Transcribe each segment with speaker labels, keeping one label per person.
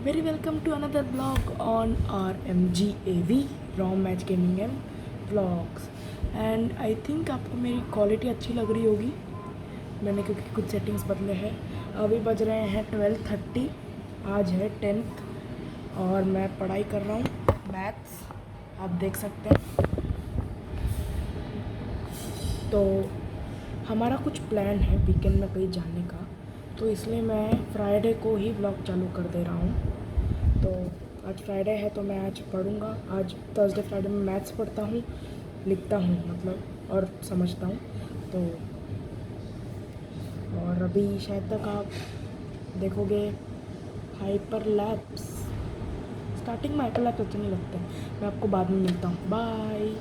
Speaker 1: Very welcome to another vlog on RMGAV Rom Match Gaming and Vlogs. And I think आपको मेरी quality अच्छी लग रही होगी, मैंने क्योंकि कुछ सेटिंग्स बदले हैं। अभी बज रहे हैं 12:30, आज है 10th और मैं पढ़ाई कर रहा हूँ मैथ्स, आप देख सकते हैं। तो हमारा कुछ प्लान है वीकेंड में कहीं जाने का, तो इसलिए मैं फ्राइडे को ही व्लॉग चालू कर दे रहा हूँ। तो आज फ्राइडे है तो मैं आज पढ़ूँगा। आज थर्सडे फ्राइडे में मैथ्स पढ़ता हूँ, लिखता हूँ मतलब और समझता हूँ। तो और अभी शायद तक आप देखोगे हाइपर लैप्स। स्टार्टिंग में हाइपर लैप्स अच्छे नहीं लगते, मैं आपको बाद में मिलता हूँ। Bye.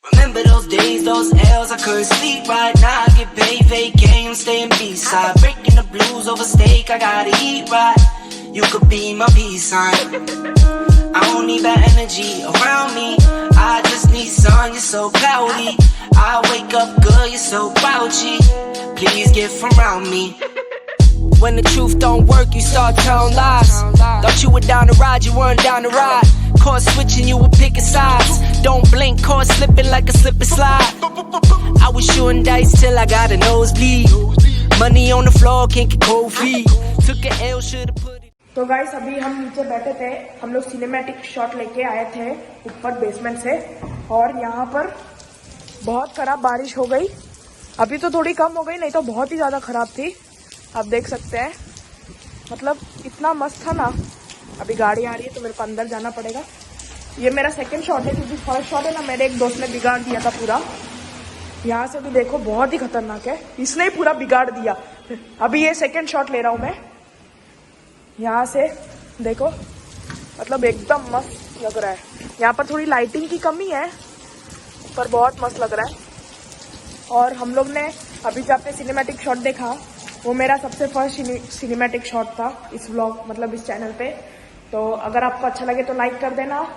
Speaker 2: Remember those days, those L's, I couldn't sleep right now. I get paid, vacay, I'm staying B-side. Breaking the blues over steak, I gotta eat right. You could be my peace sign. I don't need that energy around me. I just need sun, you're so cloudy. I wake up good, you're so grouchy. Please get from around me. When the truth don't work, you start telling lies. Thought you were down to ride, you weren't down to ride. Caught switching, you were picking sides. Don't blink, caught slipping like a slip and slide. I was shooting dice till I got a nosebleed. Money on the floor, can't get cold feet. Took an L, should've put it.
Speaker 1: तो guys अभी हम नीचे बैठे थे, हम लोग cinematic shot लेके आए थे ऊपर बेसमेंट से, और यहाँ पर बहुत खराब बारिश हो गई। अभी तो थोड़ी कम हो गई, नहीं तो बहुत ही ज़्यादा खराब थी। आप देख सकते हैं, मतलब इतना मस्त था ना। अभी गाड़ी आ रही है तो मेरे को अंदर जाना पड़ेगा। ये मेरा सेकंड शॉट है, क्योंकि फर्स्ट शॉट है ना मेरे एक दोस्त ने बिगाड़ दिया था पूरा। यहाँ से भी देखो बहुत ही खतरनाक है, इसने ही पूरा बिगाड़ दिया। अभी ये सेकंड शॉट ले रहा हूँ मैं, यहाँ से देखो, मतलब एकदम मस्त लग रहा है। यहाँ पर थोड़ी लाइटिंग की कमी है पर बहुत मस्त लग रहा है। और हम लोग ने अभी जो आपने सिनेमैटिक शॉट देखा, वो मेरा सबसे फर्स्ट सिनेमैटिक शॉट था इस व्लॉग, मतलब इस चैनल पे। तो अगर आपको अच्छा लगे तो लाइक कर देना।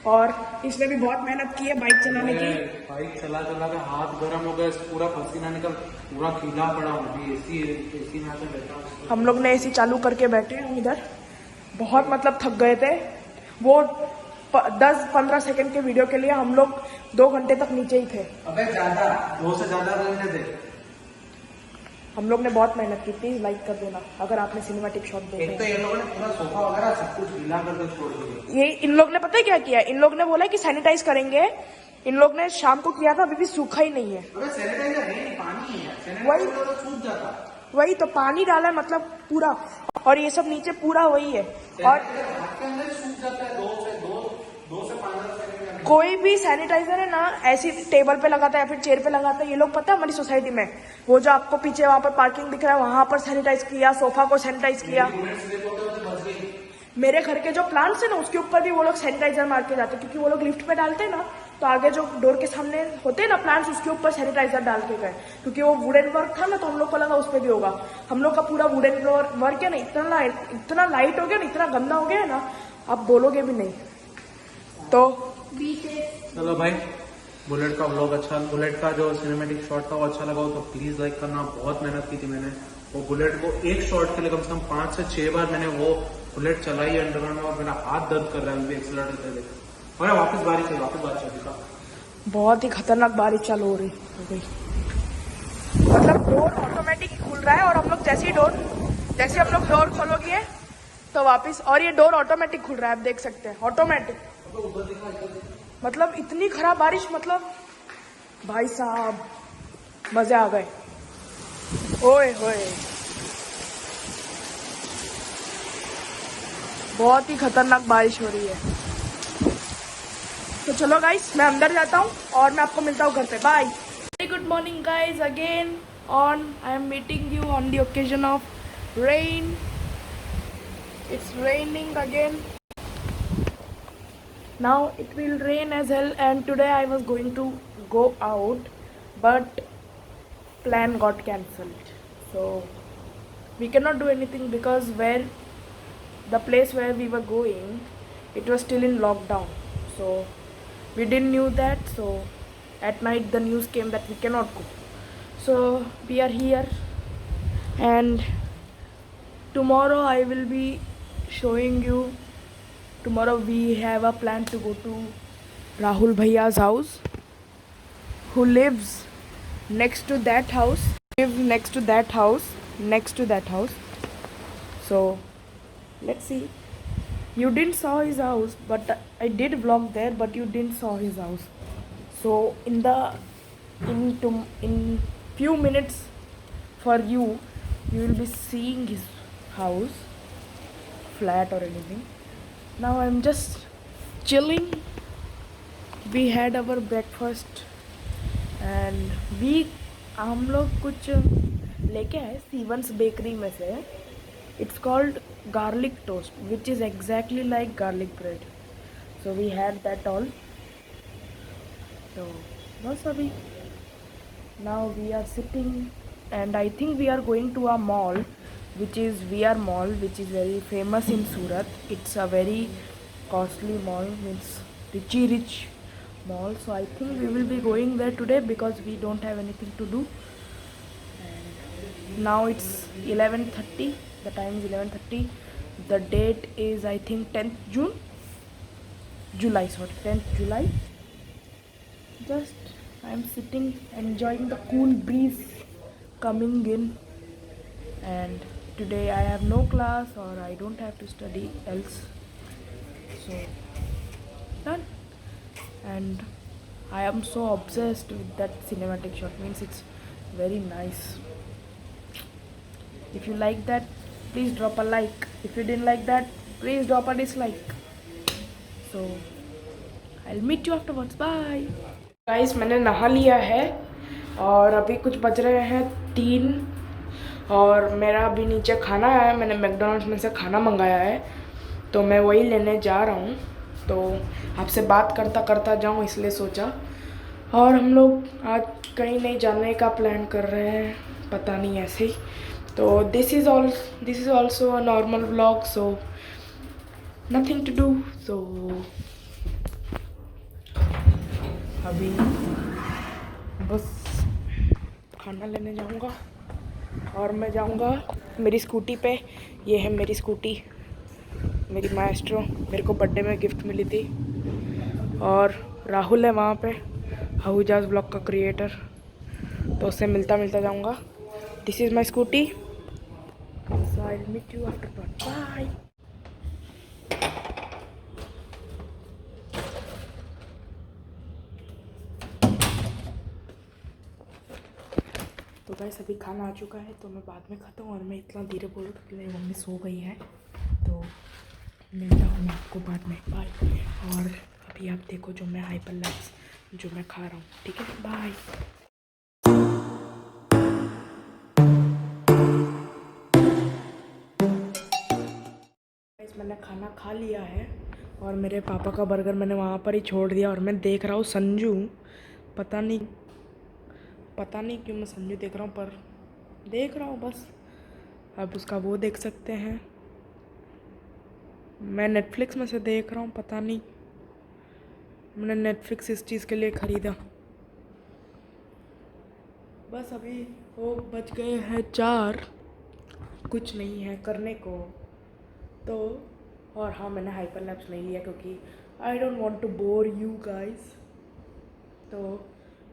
Speaker 1: और इसमें भी बहुत मेहनत की है बाइक चलाने की।
Speaker 3: बाइक चला चला के हाथ गर्म हो गया, पूरा पसीना निकल, पूरा खीला पड़ा हूँ। एसी में आके बैठा हूँ।
Speaker 1: हम लोग ने एसी चालू करके बैठे हैं इधर, बहुत मतलब थक गए थे। वो 10-15 सेकंड के वीडियो के लिए हम लोग 2 घंटे तक नीचे ही थे।
Speaker 3: अबे ज्यादा, 2 से ज्यादा रहने दे।
Speaker 1: हम लोग ने बहुत मेहनत की थी, लाइक कर देना अगर आपने सिनेमैटिक शॉट देखे।
Speaker 3: एक तो ये लोगों ने पूरा सोफा वगैरह सब कुछ गीला करके छोड़ दिया।
Speaker 1: ये इन लोग ने पता है क्या किया, इन लोग ने बोला कि सैनिटाइज करेंगे। इन लोग ने शाम को किया था, अभी भी सूखा ही नहीं है।
Speaker 3: अबे सैनिटाइजर है नहीं, पानी है।
Speaker 1: वही
Speaker 3: तो सूख जाता।
Speaker 1: वही तो पानी डाला है मतलब पूरा, और ये सब नीचे पूरा वही है। और
Speaker 3: के अंदर सूख जाता है 2 से 15 सेकंड।
Speaker 1: कोई भी सैनिटाइजर है ना ऐसी टेबल पे लगाता है या फिर चेयर पे लगाता है। ये लोग पता है हमारी सोसाइटी में, वो जो आपको पीछे वहां पर पार्किंग दिख रहा है, वहां पर सैनिटाइज किया, सोफा को सैनिटाइज किया। मेरे घर के जो प्लांट्स है ना, उसके ऊपर भी वो लोग सैनिटाइजर मार के जाते हैं, क्योंकि वो लोग लिफ्ट पे डालते हैं ना, तो आगे जो डोर के सामने होते हैं ना प्लांट्स, उसके ऊपर सैनिटाइजर डाल के गए। क्योंकि वो वुडन वर्क था ना, तो हम लोग को लगा उस पर भी होगा। हम लोग का पूरा वुडन वर्क है ना, इतना लाइट हो गया ना, इतना गंदा हो गया है ना, आप बोलोगे भी नहीं। तो
Speaker 3: चलो भाई, बुलेट का व्लॉग अच्छा, बुलेट का जो सिनेमैटिक शॉट था वो अच्छा लगा हो तो प्लीज लाइक करना। बहुत मेहनत की थी मैंने वो बुलेट को, एक शॉट के लिए कम से कम 5 से 6 बार मैंने वो बुलेट चलाई अंडरग्राउंड में, और मेरा हाथ दर्द कर रहा है अभी एक्सीलरेटर पे देखा। और वापस बारिश है।
Speaker 1: बहुत ही खतरनाक बारिश चालू हो गई। मतलब डोर ऑटोमेटिक खुल रहा है, और हम लोग जैसे हम लोग डोर खोलोगे तो वापस, और ये डोर ऑटोमेटिक खुल रहा है, आप देख सकते हैं ऑटोमेटिक। मतलब इतनी खराब बारिश, मतलब भाई साहब मजे आ गए। ओए होए, बहुत ही खतरनाक बारिश हो रही है। तो चलो गाइस, मैं अंदर जाता हूँ और मैं आपको मिलता हूँ घर पे। Bye. Good morning guys again. I am meeting you on the occasion of rain. It's raining again. Now it will rain as hell, and today I was going to go out, but plan got cancelled. So we cannot do anything because where the place where we were going, it was still in lockdown. So we didn't knew that. So at night the news came that we cannot go. So we are here, and tomorrow I will be showing you. Tomorrow we have a plan to go to Rahul Bhaiya's house, who lives next to that house. Live next to that house. Next to that house. So let's see. You didn't saw his house, but I did vlog there, but you didn't saw his house. So in few minutes for you will be seeing his house, flat or anything. Now I'm just chilling. We had our breakfast and हम लोग कुछ लेके आए सीवंस bakery में से. It's called garlic toast, which is exactly like garlic bread. So we had that all. So बस अभी now we are sitting, and I think we are going to a mall, which is VR Mall, which is very famous in Surat. It's a very costly mall, means rich mall. So I think we will be going there today because we don't have anything to do. And now it's 11:30. The time is 11:30. The date is I think 10th July. 10th July. Just I'm sitting enjoying the cool breeze coming in, and today I have no class or I don't have to study else. So done. And I am so obsessed with that cinematic shot, means it's very nice. If you like that, please drop a like. If you didn't like that, please drop a dislike. So I'll meet you afterwards. Bye. Guys मैंने नहा लिया है और अभी कुछ बज रहे हैं 3 और मेरा अभी नीचे खाना है. मैंने मैकडॉनल्ड्स में से खाना मंगाया है तो मैं वही लेने जा रहा हूँ. तो आपसे बात करता करता जाऊँ इसलिए सोचा. और हम लोग आज कहीं नहीं जाने का प्लान कर रहे हैं, पता नहीं ऐसे ही. तो this is also a normal vlog, so nothing to do. So अभी बस खाना लेने जाऊंगा और मैं जाऊंगा मेरी स्कूटी पे. ये है मेरी स्कूटी, मेरी माएस्ट्रो. मेरे को बर्थडे में गिफ्ट मिली थी. और राहुल है वहाँ पे, आहूजाज ब्लॉग का क्रिएटर, तो उससे मिलता जाऊंगा. This is my scooty. So I will meet you after. Bye. तो गाइस अभी खाना आ चुका है तो मैं बाद में खाता हूँ. और मैं इतना धीरे बोल रहा हूँ कि मेरी मम्मी सो गई है. तो मिलता हूँ मैं आपको बाद में. बाय. और अभी आप देखो जो मैं हाइपर लैप्स जो मैं खा रहा हूँ, ठीक है. बाय. गाइस मैंने खाना खा लिया है और मेरे पापा का बर्गर मैंने वहाँ पर ही छोड़ दिया. और मैं देख रहा हूँ संजू. पता नहीं क्यों मैं संजू देख रहा हूँ, पर देख रहा हूँ बस. अब उसका वो देख सकते हैं. मैं नेटफ्लिक्स में से देख रहा हूँ. पता नहीं मैंने नेटफ्लिक्स इस चीज़ के लिए ख़रीदा. बस अभी वो बज गए हैं 4. कुछ नहीं है करने को तो. और हाँ मैंने हाइपर लैप्स नहीं लिया क्योंकि I don't want to bore you guys. तो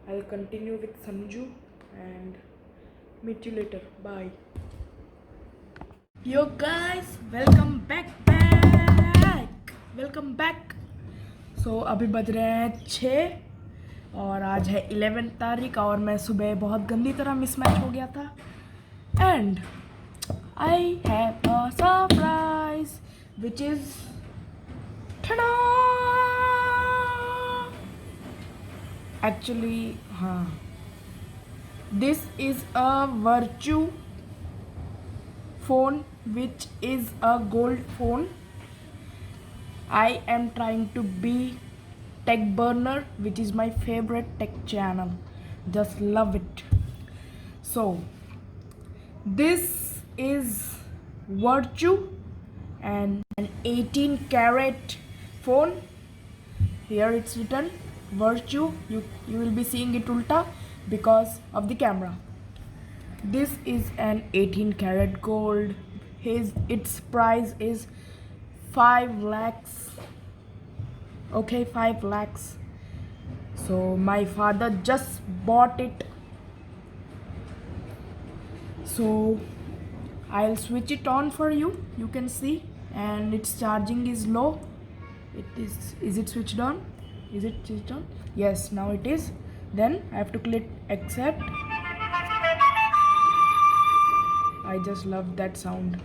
Speaker 1: I'll continue with Sanju and meet you later. Bye. Yo guys, welcome back. So अभी बज रहे हैं 6 और आज है 11 तारीख और मैं सुबह बहुत गंदी तरह मिसमैच हो गया था. And I have a surprise which is ta-da! Actually हाँ This is a Virtue phone, which is a gold phone. I am trying to be Tech Burner, which is my favorite tech channel. Just love it. So this is Virtue and an 18 karat phone. Here it's written Virtue. You will be seeing it ulta because of the camera. This is an 18 karat gold. Its price is 5 lakhs. Okay, 5 lakhs. So my father just bought it. So I'll switch it on for you. You can see, and its charging is low. Is it switched on? Is it switched on? Yes, now it is. Then I have to click accept. I just love that sound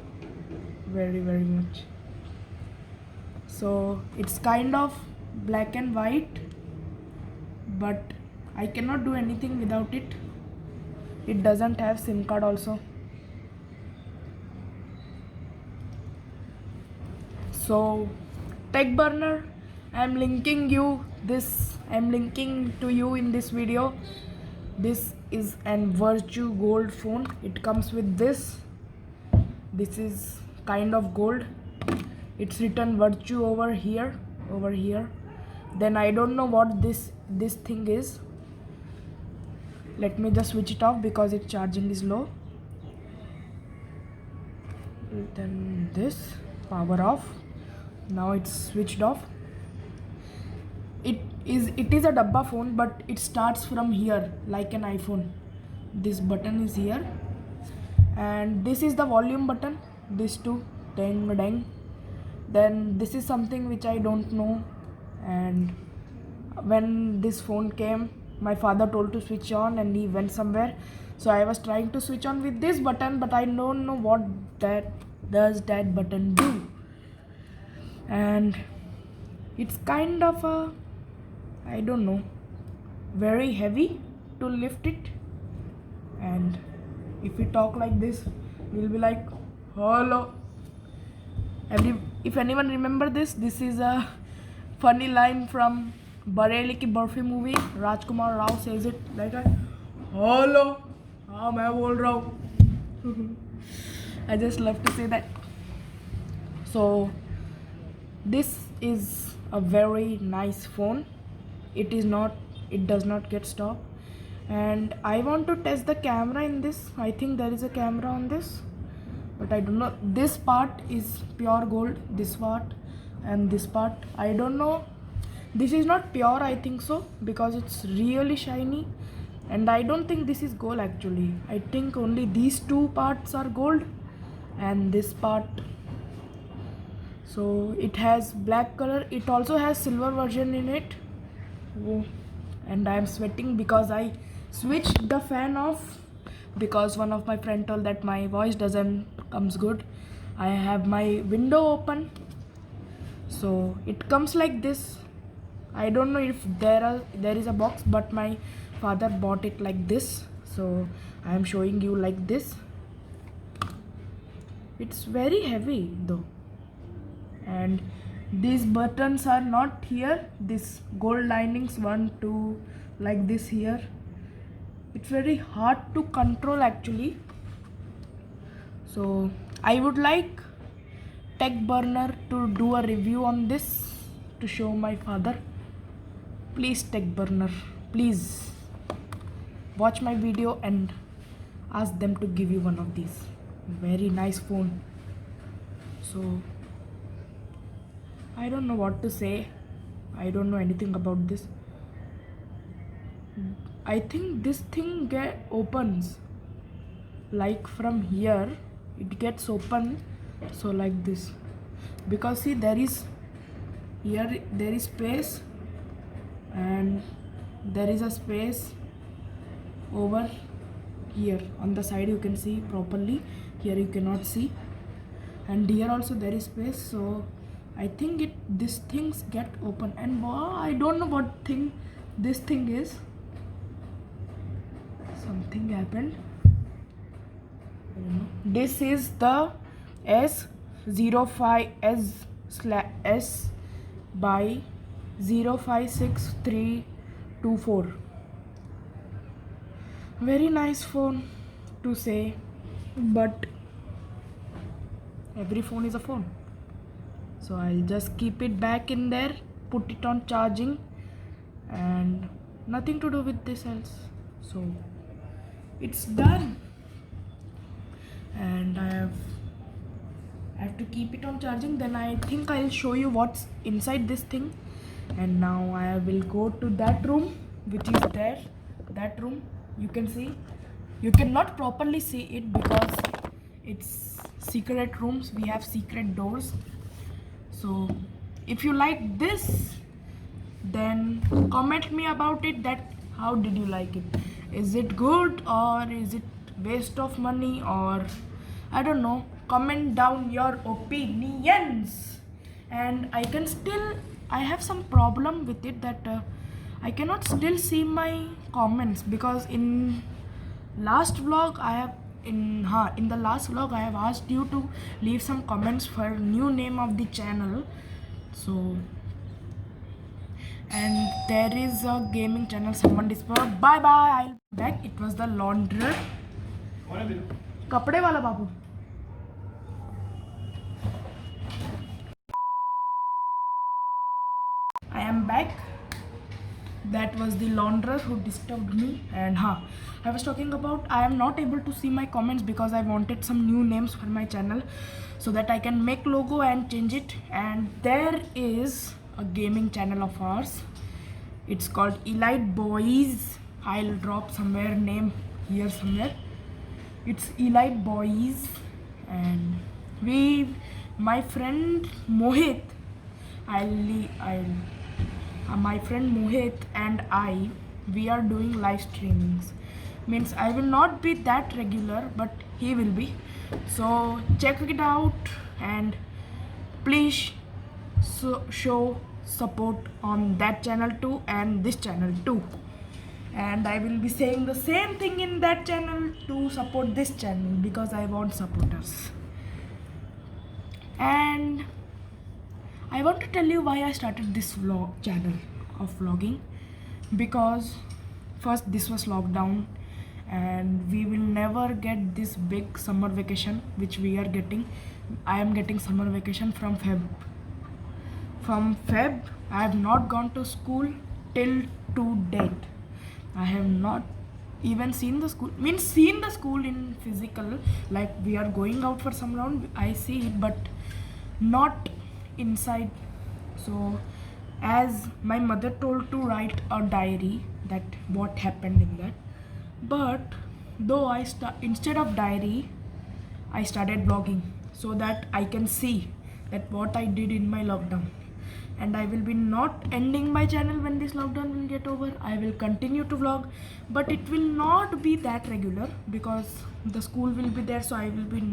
Speaker 1: very much. So it's kind of black and white, but I cannot do anything without it. It doesn't have SIM card also. So Tech Burner, I'm linking to you in this video. This is an Virtue gold phone. It comes with this. This is kind of gold. It's written Virtue over here. Then I don't know what this thing is. Let me just switch it off because its charging is low. Then this, power off. Now it's switched off. It is a dabba phone, but it starts from here like an iPhone. This button is here, and this is the volume button. This too, dang dang. Then this is something which I don't know, and when this phone came, my father told to switch on and he went somewhere, so I was trying to switch on with this button, but I don't know what that button do. And it's kind of a, I don't know, very heavy to lift it. And if we talk like this, we'll be like, hello. If anyone remember this is a funny line from Bareli Ki Barfi movie. Rajkumar Rao says it like that. Hello, हाँ मैं बोल रहा हूँ. I just love to say that. So this is a very nice phone. It does not get stopped, and I want to test the camera in this. I think there is a camera on this, but I don't know. This part is pure gold, this part, and this part I don't know. This is not pure, I think so, because it's really shiny, and I don't think this is gold actually. I think only these two parts are gold and this part. So it has black color. It also has silver version in it. Oh, and I am sweating because I switched the fan off, because one of my friend told that my voice doesn't comes good. I have my window open, so it comes like this. I don't know if there is a box, but my father bought it like this, so I am showing you like this. It's very heavy though, and these buttons are not here. This gold linings 1, 2 like this here. It's very hard to control actually. So I would like Tech Burner to do a review on this to show my father. Please, Tech Burner, please watch my video and ask them to give you one of these. Very nice phone. So I don't know what to say. I don't know anything about this. I think this thing opens like from here. It gets open, so like this, because see, there is space, and there is a space over here on the side. You can see properly. Here you cannot see, and here also there is space. So I think these things get open, and wow, I don't know what thing this thing is. something happened. I don't know. This is the S05S by 056324. Very nice phone to say, but every phone is a phone. So I'll just keep it back in there, put it on charging, and nothing to do with this else. So it's done, and I have to keep it on charging. Then I think I'll show you what's inside this thing. And now I will go to that room, which is there. That room, you can see. You cannot properly see it because it's secret rooms. We have secret doors. So if you like this, then comment me about it, that how did you like it. Is it good or is it waste of money, or I don't know. Comment down your opinions. And I have some problem with it, that I cannot still see my comments, because in last vlog in the last vlog I have asked you to leave some comments for new name of the channel. So, and there is a gaming channel, someone discovered. Bye bye, I'll be back. It was the launderer, kapde wala babu. I am back. That was the launderer who disturbed me. And I was talking about, I am not able to see my comments because I wanted some new names for my channel so that I can make logo and change it. And there is a gaming channel of ours. It's called Elite Boys. I'll drop somewhere name here somewhere. It's Elite Boys, and my friend Mohit, my friend Mohit and we are doing live streamings. Means I will not be that regular, but he will be. So check it out, and please show support on that channel too and this channel too. And I will be saying the same thing in that channel to support this channel, because I want supporters. And I want to tell you why I started this channel of vlogging. Because first, this was lockdown, and we will never get this big summer vacation which we are getting. I am getting summer vacation from Feb. From Feb, I have not gone to school till to date. I have not even seen the school. Seen the school in physical, like we are going out for some round, I see it, but not inside. So as my mother told to write a diary, that what happened in that. But though instead of diary, I started vlogging so that I can see that what I did in my lockdown. And I will be not ending my channel when this lockdown will get over. I will continue to vlog, but it will not be that regular because the school will be there, so I will be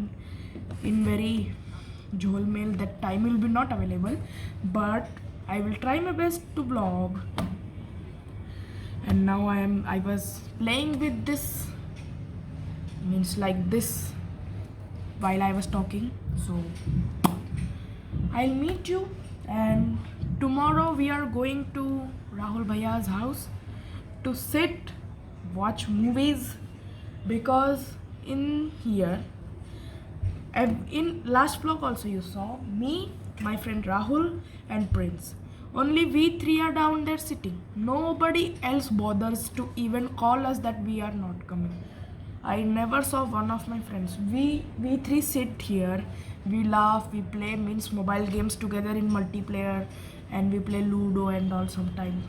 Speaker 1: in very jholmel. That time will be not available, but I will try my best to vlog. And now I was playing with this, like this, while I was talking. So I'll meet you, and tomorrow we are going to Rahul Bhaiya's house to sit, watch movies, because in here, in last vlog also you saw me, my friend Rahul and Prince. Only we three are down there sitting. Nobody else bothers to even call us that we are not coming. I never saw one of my friends. We three sit here, we laugh, we play mobile games together in multiplayer, and we play Ludo and all sometimes.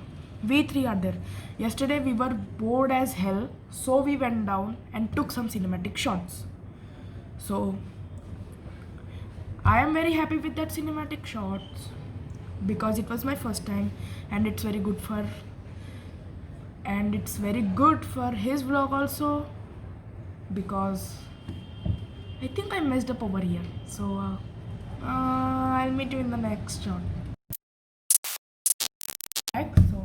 Speaker 1: We three are there. Yesterday we were bored as hell, so we went down and took some cinematic shots. So I am very happy with that cinematic shots because it was my first time, and it's very good for his vlog also, because I think I messed up over here. So I'll meet you in the next shot. So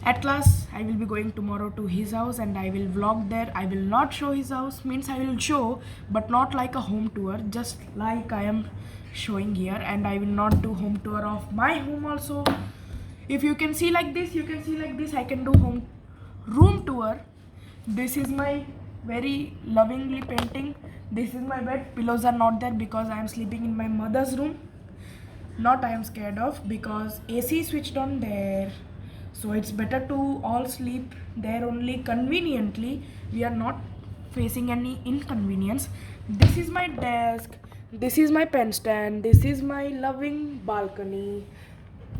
Speaker 1: At last, I will be going tomorrow to his house and I will vlog there. I will not show his house, means I will show, but not like a home tour, just like I am showing here. And I will not do home tour of my home also. If you can see like this, you can see like this. I can do home room tour. This is my very lovingly painting. This is my bed. Pillows are not there because I am sleeping in my mother's room. Not I am scared of, because AC is switched on there. So it's better to all sleep there only conveniently. We are not facing any inconvenience. This is my desk. This is my pen stand. This is my loving balcony.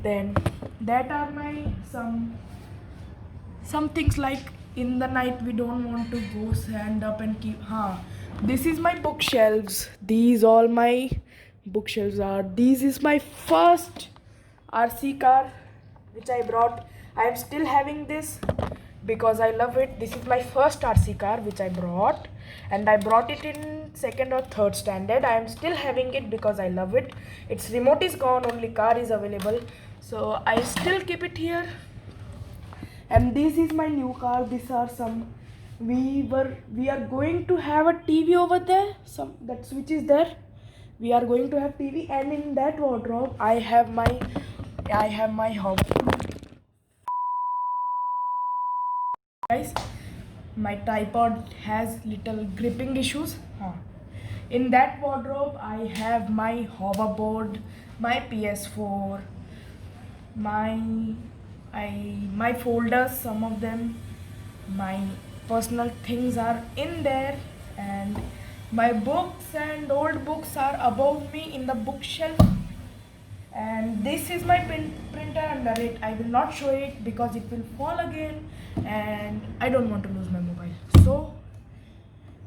Speaker 1: Then that are my some things, like in the night we don't want to go stand up and keep. This is my bookshelves. These all my bookshelves are. This is my first RC car which I brought. I am still having this because I love it. This is my first RC car which I brought, and I brought it in second or third standard. I am still having it because I love it. Its remote is gone, only car is available, so I still keep it here. And this is my new car. These are some. We are going to have a TV over there. That switch is there. We are going to have TV, and in that wardrobe I have my hobby. Guys, my tripod has little gripping issues. In that wardrobe I have my hoverboard, my PS4, my folders, some of them, my personal things are in there, and my books and old books are above me in the bookshelf. And this is my printer under it. I will not show it because it will fall again, and I don't want to lose my mobile. So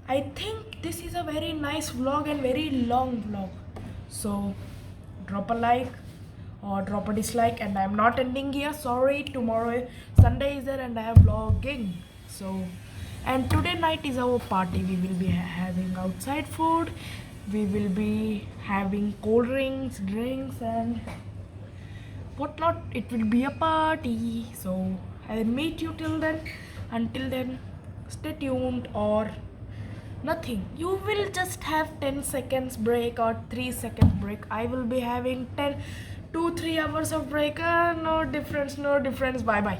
Speaker 1: I think this is a very nice vlog and very long vlog. So drop a like or drop a dislike, and I'm not ending here. Sorry, tomorrow Sunday is there and I am vlogging. So, and today night is our party. We will be having outside food. We will be having cold drinks, and whatnot. It will be a party. So I'll meet you till then. Until then, stay tuned or nothing. You will just have 10 seconds break or 3-second break. I will be having 2-3 hours of break. No difference. Bye bye.